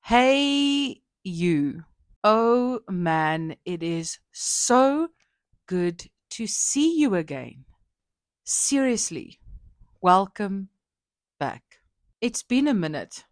Hey, you. Oh man, it is so good to see you again. Seriously, welcome back. It's been a minute,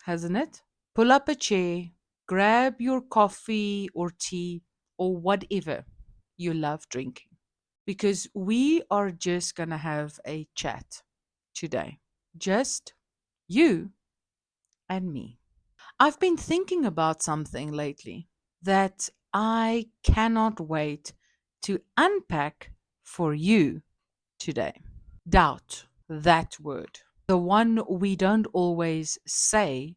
hasn't it? Pull up a chair, grab your coffee or tea or whatever you love drinking because we are just gonna have a chat today. Just you and me. I've been thinking about something lately that I cannot wait to unpack for you today. Doubt, that word. The one we don't always say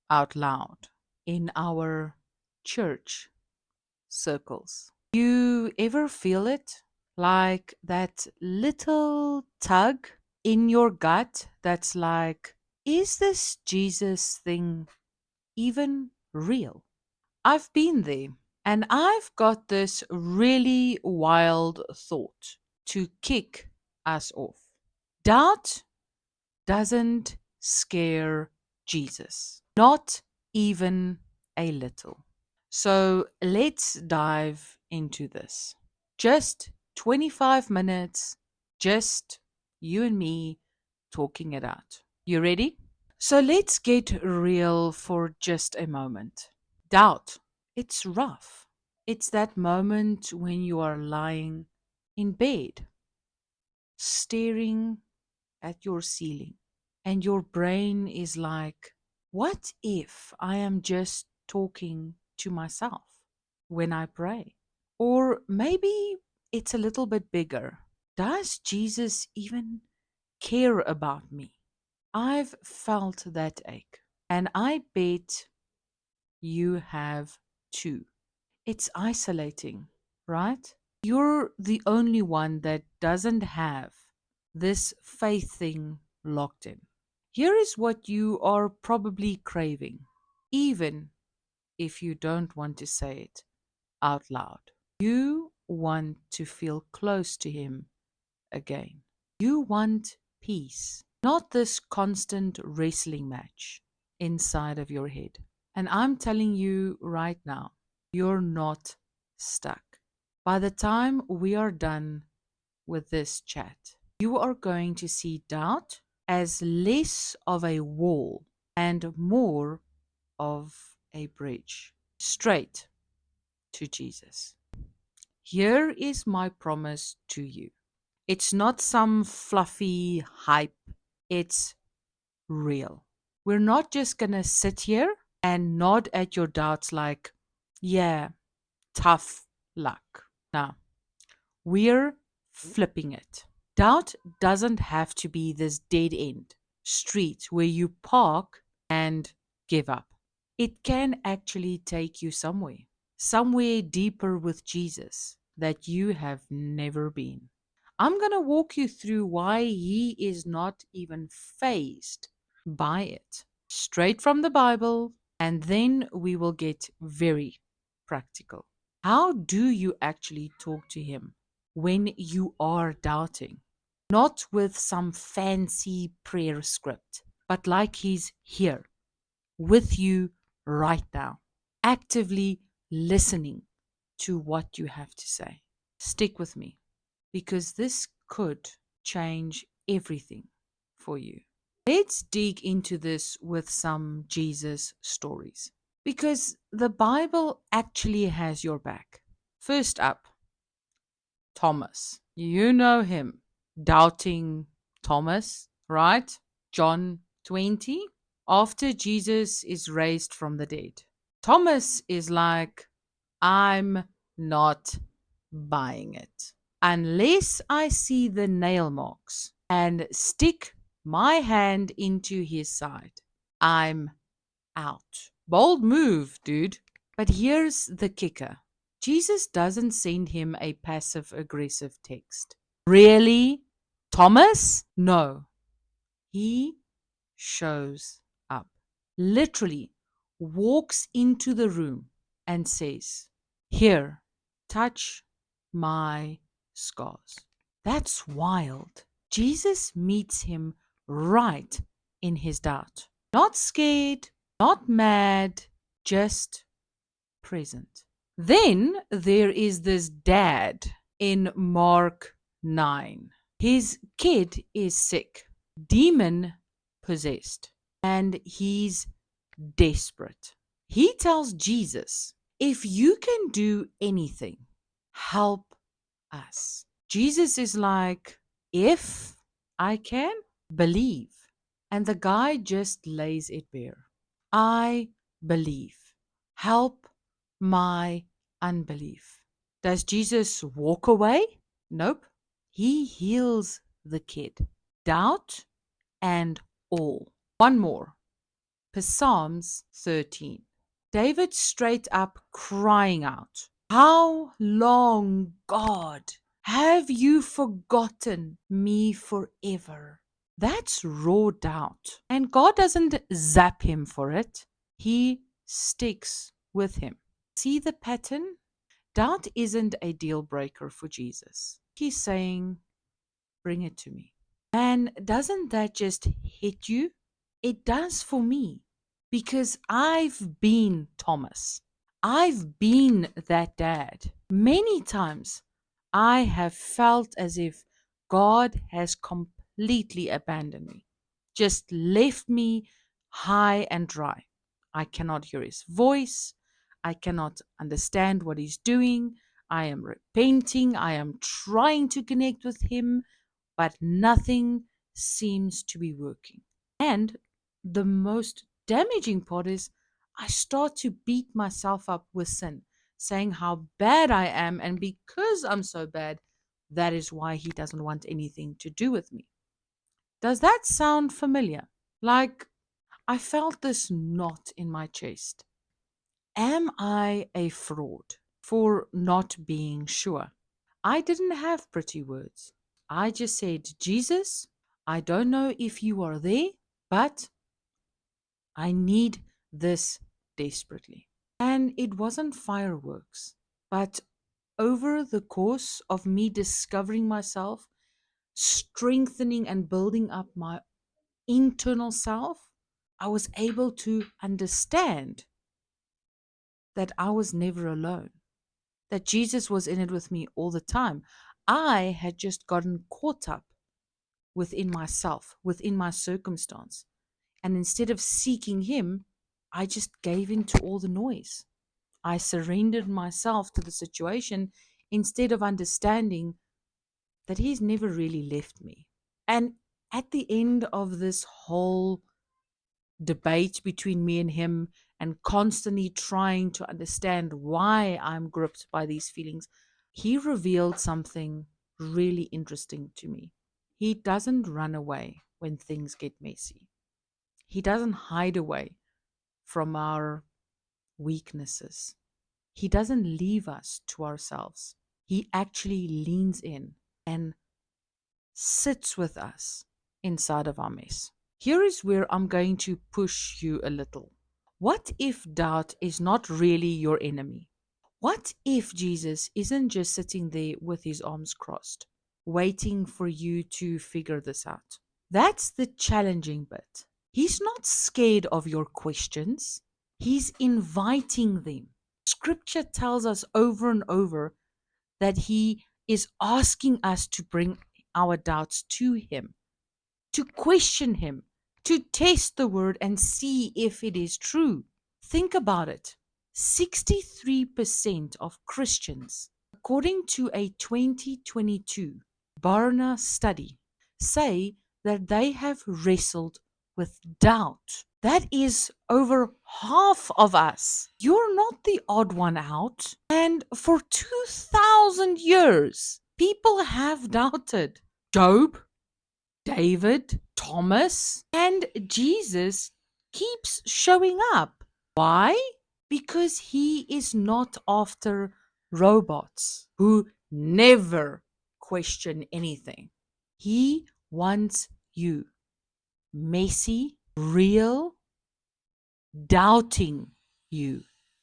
out loud in our church circles. You ever feel it? Like that little tug in your gut that's like, is this Jesus thing even real? I've been there and I've got this really wild thought to kick us off. Doubt doesn't scare Jesus, not even a little. So let's dive into this. Just 25 minutes, just you and me talking it out. You ready? So let's get real for just a moment. Doubt. It's rough. It's that moment when you are lying in bed, staring at your ceiling, and your brain is like, what if I am just talking to myself when I pray? Or maybe it's a little bit bigger. Does Jesus even care about me? I've felt that ache, and I bet you have too. It's isolating, right? You're the only one that doesn't have this faith thing locked in. Here is what you are probably craving, even if you don't want to say it out loud. You want to feel close to Him again. You want peace, not this constant wrestling match inside of your head. And I'm telling you right now, you're not stuck. By the time we are done with this chat, you are going to see doubt as less of a wall and more of a bridge straight to Jesus. Here is my promise to you. It's not some fluffy hype, it's real. We're not just going to sit here and nod at your doubts like, yeah, tough luck. Now, we're flipping it. Doubt doesn't have to be this dead end street where you park and give up. It can actually take you somewhere deeper with Jesus that you have never been. I'm going to walk you through why he is not even phased by it, straight from the Bible, and then we will get very practical. How do you actually talk to him when you are doubting? Not with some fancy prayer script, but like he's here with you right now, actively listening to what you have to say. Stick with me because this could change everything for you. Let's dig into this with some Jesus stories because the Bible actually has your back. First up, Thomas. You know him, doubting Thomas, right? John 20. After Jesus is raised from the dead, Thomas is like, I'm not buying it unless I see the nail marks and stick my hand into his side. I'm out. Bold move, dude. But here's the kicker. Jesus doesn't send him a passive aggressive text. Really? Thomas? No. He shows up. Literally walks into the room and says, here, touch my scars. That's wild. Jesus meets him right in his doubt. Not scared, Not mad, just present. Then there is this dad in Mark 9. His kid is sick, demon possessed, and he's desperate. He tells Jesus, if you can do anything, help us. Jesus is like, if I can, believe. And the guy just lays it bare. I believe. Help my unbelief. Does Jesus walk away? Nope. He heals the kid. Doubt and all. One more. Psalms 13. David straight up crying out, how long, God, have you forgotten me forever? That's raw doubt. And God doesn't zap him for it, He sticks with him. See the pattern? Doubt isn't a deal breaker for Jesus. He's saying, bring it to me. And doesn't that just hit you? It does for me because I've been Thomas. I've been that dad. Many times I have felt as if God has completely abandoned me, just left me high and dry. I cannot hear his voice. I cannot understand what he's doing. I am repenting. I am trying to connect with him, but nothing seems to be working. And the most damaging part is I start to beat myself up with sin, saying how bad I am. And because I'm so bad, that is why he doesn't want anything to do with me. Does that sound familiar? Like I felt this knot in my chest. Am I a fraud for not being sure? I didn't have pretty words. I just said, Jesus, I don't know if you are there, but I need this desperately. And it wasn't fireworks, but over the course of me discovering myself, strengthening and building up my internal self, I was able to understand that I was never alone, that Jesus was in it with me all the time. I had just gotten caught up within myself, within my circumstance. And instead of seeking Him, I just gave in to all the noise. I surrendered myself to the situation instead of understanding that He's never really left me. And at the end of this whole debate between me and Him, and constantly trying to understand why I'm gripped by these feelings, He revealed something really interesting to me. He doesn't run away when things get messy. He doesn't hide away from our weaknesses. He doesn't leave us to ourselves. He actually leans in and sits with us inside of our mess. Here is where I'm going to push you a little. What if doubt is not really your enemy? What if Jesus isn't just sitting there with his arms crossed, waiting for you to figure this out? That's the challenging bit. He's not scared of your questions, he's inviting them. Scripture tells us over and over that he is asking us to bring our doubts to him, to question him, to test the word and see if it is true. Think about it. 63% of Christians, according to a 2022 Barna study, say that they have wrestled with doubt. That is over half of us. You're not the odd one out. And for 2,000 years, people have doubted. Job, David, Thomas, and Jesus keeps showing up. Why? Because he is not after robots who never question anything. He wants you messy, real, doubting you.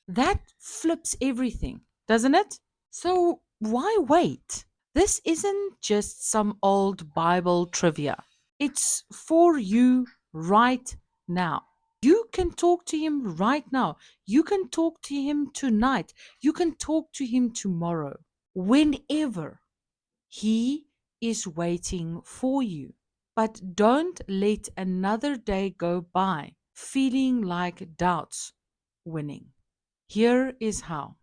That flips everything, doesn't it? So why wait? This isn't just some old Bible trivia. It's for you right now. You can talk to him right now. You can talk to him tonight. You can talk to him tomorrow. Whenever. He is waiting for you. But don't let another day go by feeling like doubt's winning. Here is how.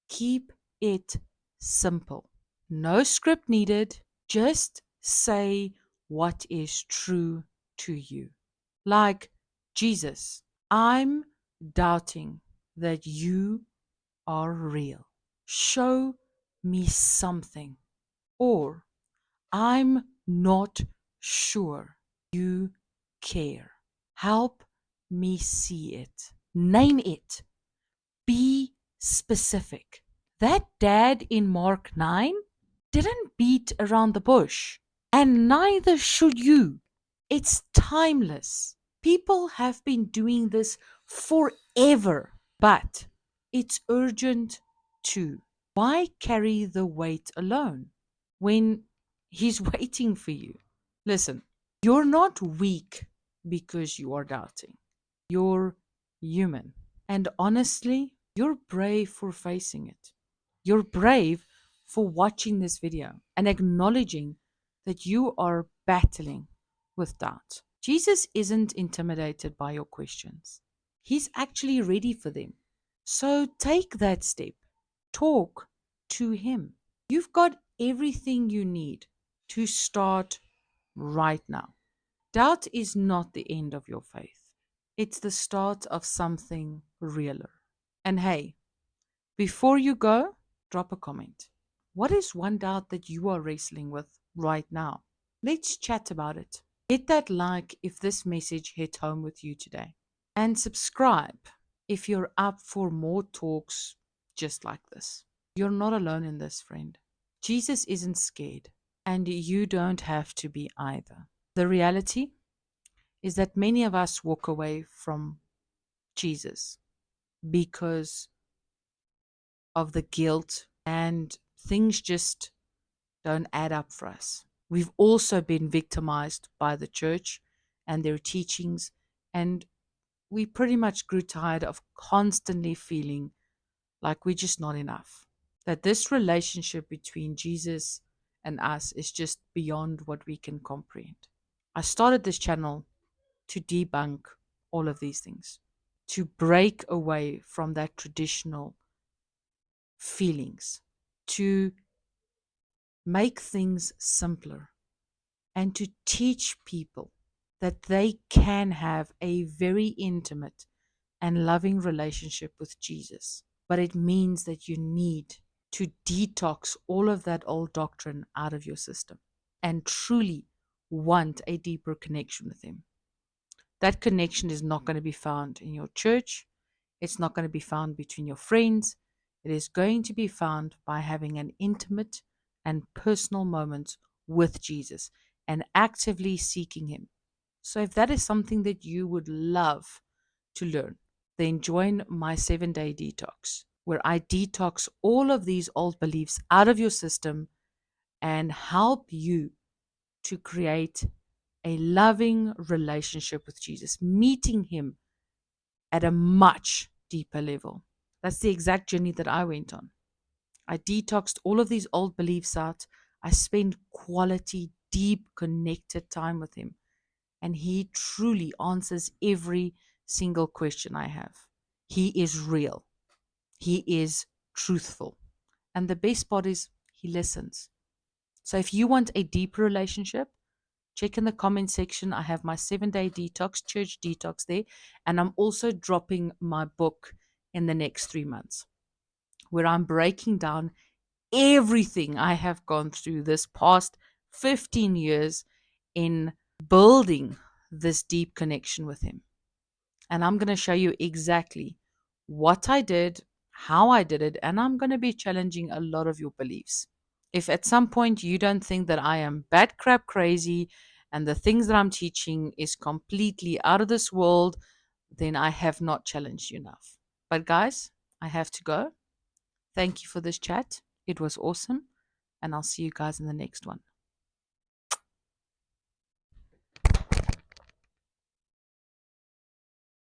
Keep it simple. No script needed. Just say what is true to you. Like, Jesus, I'm doubting that you are real. Show me something. Or, I'm not sure you care. Help me see it. Name it. Be specific. That dad in Mark 9 didn't beat around the bush, and neither should you. It's timeless. People have been doing this forever, but it's urgent too. Why carry the weight alone when he's waiting for you? Listen, you're not weak because you are doubting. You're human. And honestly, you're brave for facing it. You're brave for watching this video and acknowledging that you are battling with doubt. Jesus isn't intimidated by your questions, he's actually ready for them. So take that step. Talk to him. You've got everything you need to start right now. Doubt is not the end of your faith, it's the start of something realer. And hey, before you go, drop a comment. What is one doubt that you are wrestling with right now? Let's chat about it. Hit that like if this message hit home with you today. And subscribe if you're up for more talks just like this. You're not alone in this, friend. Jesus isn't scared, and you don't have to be either. The reality is that many of us walk away from Jesus because of the guilt and things just don't add up for us. We've also been victimized by the church and their teachings, and we pretty much grew tired of constantly feeling like we're just not enough. That this relationship between Jesus and us is just beyond what we can comprehend. I started this channel to debunk all of these things, to break away from that traditional feelings, to make things simpler, and to teach people that they can have a very intimate and loving relationship with Jesus. But it means that you need to detox all of that old doctrine out of your system and truly want a deeper connection with Him. That connection is not going to be found in your church. It's not going to be found between your friends. It is going to be found by having an intimate and personal moment with Jesus and actively seeking Him. So if that is something that you would love to learn, then join my 7-day detox, where I detox all of these old beliefs out of your system and help you to create a loving relationship with Jesus, meeting Him at a much deeper level. That's the exact journey that I went on. I detoxed all of these old beliefs out. I spent quality, deep, connected time with Him. And He truly answers every single question I have. He is real. He is truthful. And the best part is He listens. So if you want a deeper relationship, check in the comment section. I have my 7-day detox, church detox there. And I'm also dropping my book in the next 3 months, where I'm breaking down everything I have gone through this past 15 years in building this deep connection with Him. And I'm going to show you exactly what I did, how I did it, and I'm going to be challenging a lot of your beliefs. If at some point you don't think that I am bad crap crazy and the things that I'm teaching is completely out of this world, then I have not challenged you enough. But guys, I have to go. Thank you for this chat. It was awesome. And I'll see you guys in the next one.